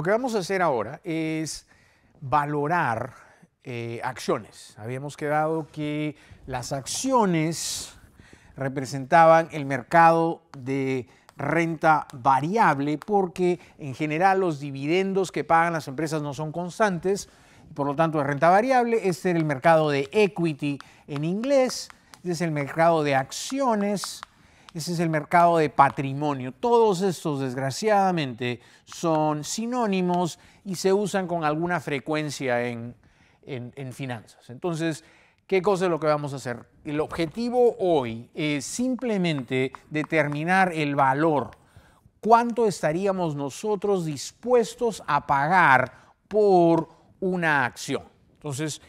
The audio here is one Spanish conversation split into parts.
lo que vamos a hacer ahora es valorar acciones. Habíamos quedado que las acciones representaban el mercado de renta variable porque en general los dividendos que pagan las empresas no son constantes, por lo tanto de renta variable. Este era el mercado de equity en inglés, este es el mercado de acciones, ese es el mercado de patrimonio. Todos estos, desgraciadamente, son sinónimos y se usan con alguna frecuencia en finanzas. Entonces, ¿qué cosa es lo que vamos a hacer? El objetivo hoy es simplemente determinar el valor. ¿Cuánto estaríamos nosotros dispuestos a pagar por una acción? Entonces,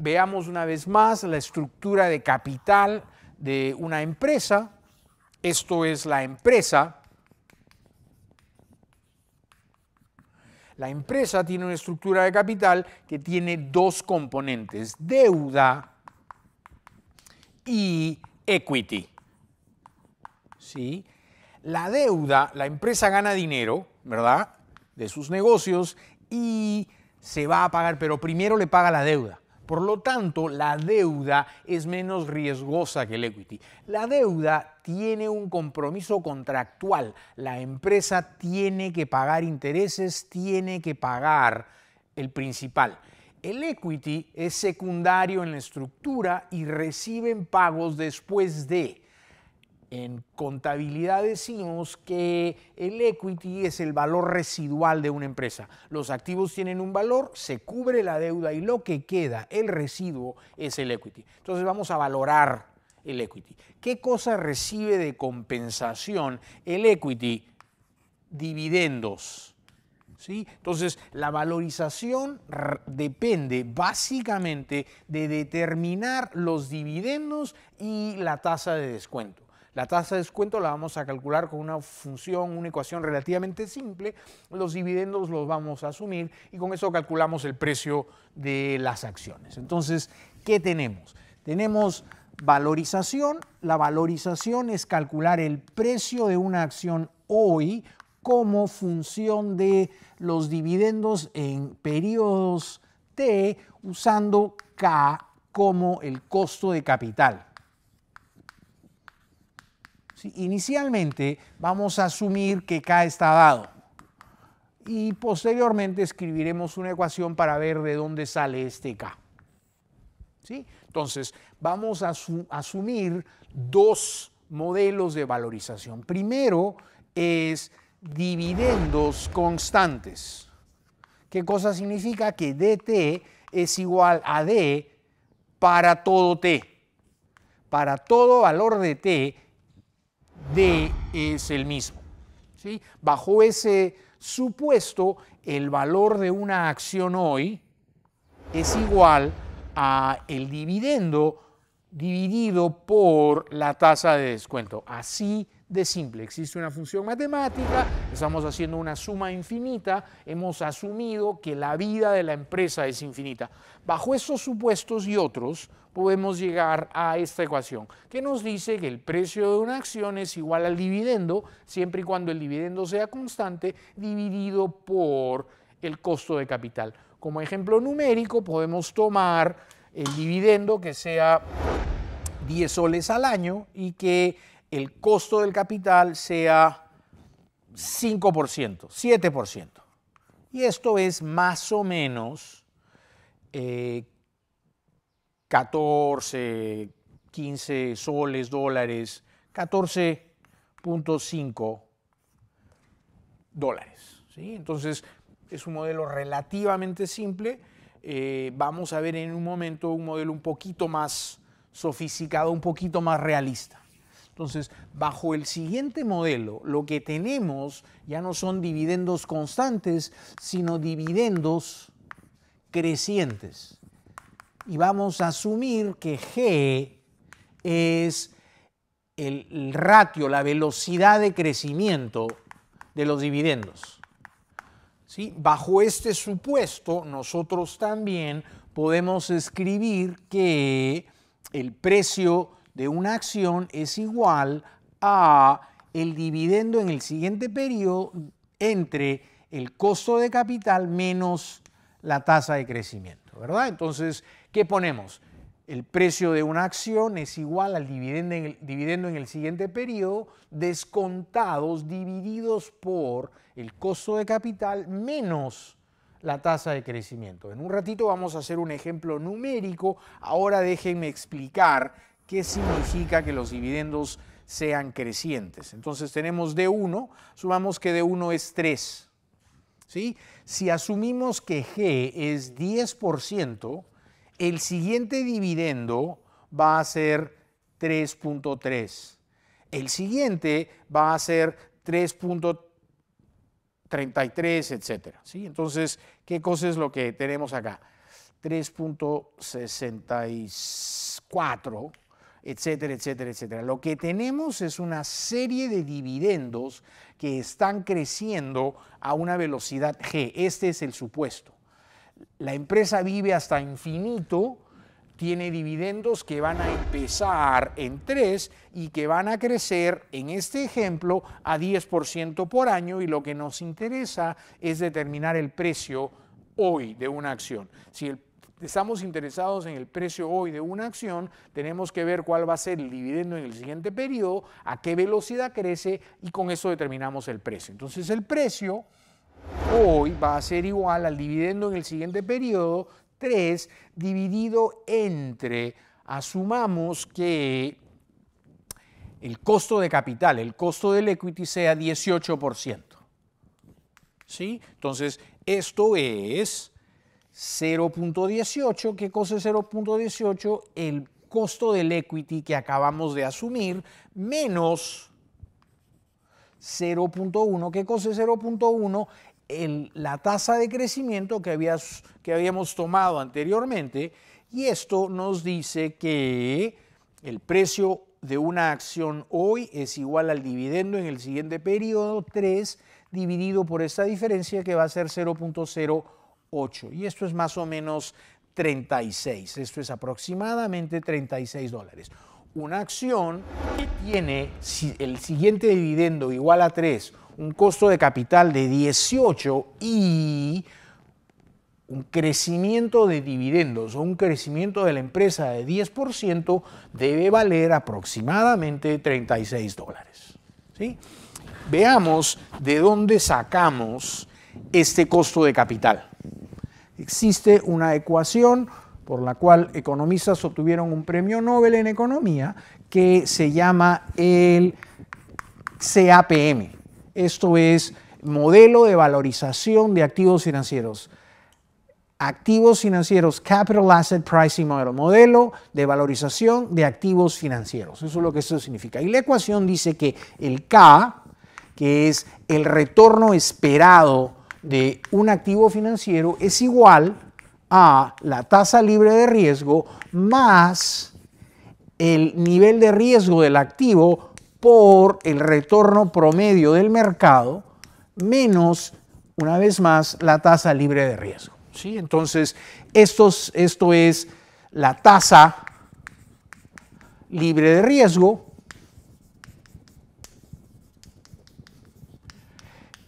veamos una vez más la estructura de capital de una empresa. Esto es la empresa. La empresa tiene una estructura de capital que tiene dos componentes: deuda y equity. ¿Sí? La deuda, la empresa gana dinero, ¿verdad?, de sus negocios y se va a pagar, pero primero le paga la deuda. Por lo tanto, la deuda es menos riesgosa que el equity. La deuda tiene un compromiso contractual. La empresa tiene que pagar intereses, tiene que pagar el principal. El equity es secundario en la estructura y reciben pagos después de. En contabilidad decimos que el equity es el valor residual de una empresa. Los activos tienen un valor, se cubre la deuda y lo que queda, el residuo, es el equity. Entonces vamos a valorar el equity. ¿Qué cosa recibe de compensación el equity? Dividendos. ¿Sí? Entonces, la valorización depende básicamente de determinar los dividendos y la tasa de descuento. La tasa de descuento la vamos a calcular con una función, una ecuación relativamente simple. Los dividendos los vamos a asumir y con eso calculamos el precio de las acciones. Entonces, ¿qué tenemos? Tenemos valorización. La valorización es calcular el precio de una acción hoy como función de los dividendos en periodos T, usando K como el costo de capital. ¿Sí? Inicialmente vamos a asumir que K está dado y posteriormente escribiremos una ecuación para ver de dónde sale este K. ¿Sí? Entonces vamos a asumir dos modelos de valorización. Primero es dividendos constantes. ¿Qué cosa significa? Que dt es igual a d para todo t. Para todo valor de t, d es el mismo. ¿Sí? Bajo ese supuesto, el valor de una acción hoy es igual a el dividendo dividido por la tasa de descuento. Así de simple. Existe una función matemática, estamos haciendo una suma infinita, hemos asumido que la vida de la empresa es infinita. Bajo estos supuestos y otros, podemos llegar a esta ecuación, que nos dice que el precio de una acción es igual al dividendo, siempre y cuando el dividendo sea constante, dividido por el costo de capital. Como ejemplo numérico, podemos tomar el dividendo que sea 10 soles al año y que el costo del capital sea 5%, 7%. Y esto es más o menos 14, 15 soles, dólares, 14.5 dólares. ¿Sí? Entonces, es un modelo relativamente simple. Vamos a ver en un momento un modelo un poquito más sofisticado, un poquito más realista. Entonces, bajo el siguiente modelo, lo que tenemos ya no son dividendos constantes, sino dividendos crecientes. Y vamos a asumir que G es el ratio, la velocidad de crecimiento de los dividendos. ¿Sí? Bajo este supuesto, nosotros también podemos escribir que el precio de una acción es igual a el dividendo en el siguiente periodo entre el costo de capital menos la tasa de crecimiento, ¿verdad? Entonces, ¿qué ponemos? El precio de una acción es igual al dividendo en el siguiente periodo, descontados, divididos por el costo de capital menos la tasa de crecimiento. En un ratito vamos a hacer un ejemplo numérico. Ahora déjenme explicar qué significa que los dividendos sean crecientes. Entonces tenemos D1, sumamos que D1 es 3. ¿Sí? Si asumimos que G es 10%, el siguiente dividendo va a ser 3.3. El siguiente va a ser 3.33, etcétera. ¿Sí? Entonces, ¿qué cosa es lo que tenemos acá? 3.64, etcétera, etcétera, etcétera. Lo que tenemos es una serie de dividendos que están creciendo a una velocidad G. Este es el supuesto. La empresa vive hasta infinito, tiene dividendos que van a empezar en 3 y que van a crecer, en este ejemplo, a 10% por año, y lo que nos interesa es determinar el precio hoy de una acción. Si estamos interesados en el precio hoy de una acción, tenemos que ver cuál va a ser el dividendo en el siguiente periodo, a qué velocidad crece, y con eso determinamos el precio. Entonces el precio hoy va a ser igual al dividendo en el siguiente periodo, 3 dividido entre, asumamos que el costo de capital, el costo del equity sea 18%. ¿Sí? Entonces, esto es 0.18. ¿Qué cosa es 0.18? El costo del equity que acabamos de asumir menos 0.1. ¿Qué cosa es 0.1? La tasa de crecimiento que habíamos tomado anteriormente, y esto nos dice que el precio de una acción hoy es igual al dividendo en el siguiente periodo, 3 dividido por esta diferencia que va a ser 0.08, y esto es más o menos 36, esto es aproximadamente $36. Una acción que tiene el siguiente dividendo igual a 3, un costo de capital de 18 y un crecimiento de dividendos o un crecimiento de la empresa de 10%, debe valer aproximadamente $36. ¿Sí? Veamos de dónde sacamos este costo de capital. Existe una ecuación por la cual economistas obtuvieron un premio Nobel en economía que se llama el CAPM. Esto es modelo de valorización de activos financieros. Activos financieros, Capital Asset Pricing Model, modelo de valorización de activos financieros. Eso es lo que esto significa. Y la ecuación dice que el K, que es el retorno esperado de un activo financiero, es igual a la tasa libre de riesgo más el nivel de riesgo del activo por el retorno promedio del mercado menos, una vez más, la tasa libre de riesgo. ¿Sí? Entonces, esto es la tasa libre de riesgo.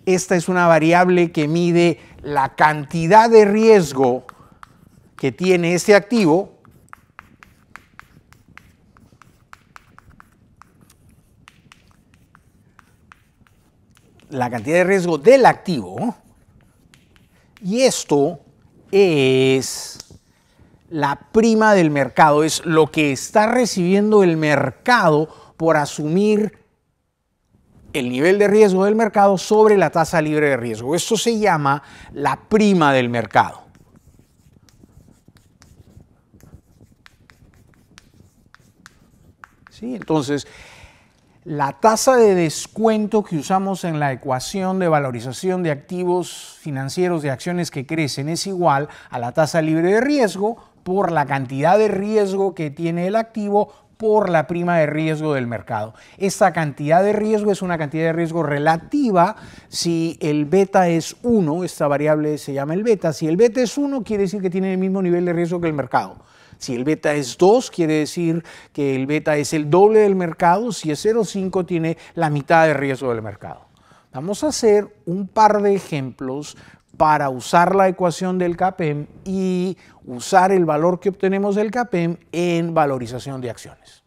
Esta es una variable que mide la cantidad de riesgo que tiene este activo la cantidad de riesgo del activo, y esto es la prima del mercado, es lo que está recibiendo el mercado por asumir el nivel de riesgo del mercado sobre la tasa libre de riesgo. Esto se llama la prima del mercado. ¿Sí? Entonces, la tasa de descuento que usamos en la ecuación de valorización de activos financieros de acciones que crecen es igual a la tasa libre de riesgo por la cantidad de riesgo que tiene el activo por la prima de riesgo del mercado. Esta cantidad de riesgo es una cantidad de riesgo relativa. Si el beta es 1, esta variable se llama el beta. Si el beta es 1, quiere decir que tiene el mismo nivel de riesgo que el mercado. Si el beta es 2, quiere decir que el beta es el doble del mercado. Si es 0,5, tiene la mitad de riesgo del mercado. Vamos a hacer un par de ejemplos para usar la ecuación del CAPEM y usar el valor que obtenemos del CAPEM en valorización de acciones.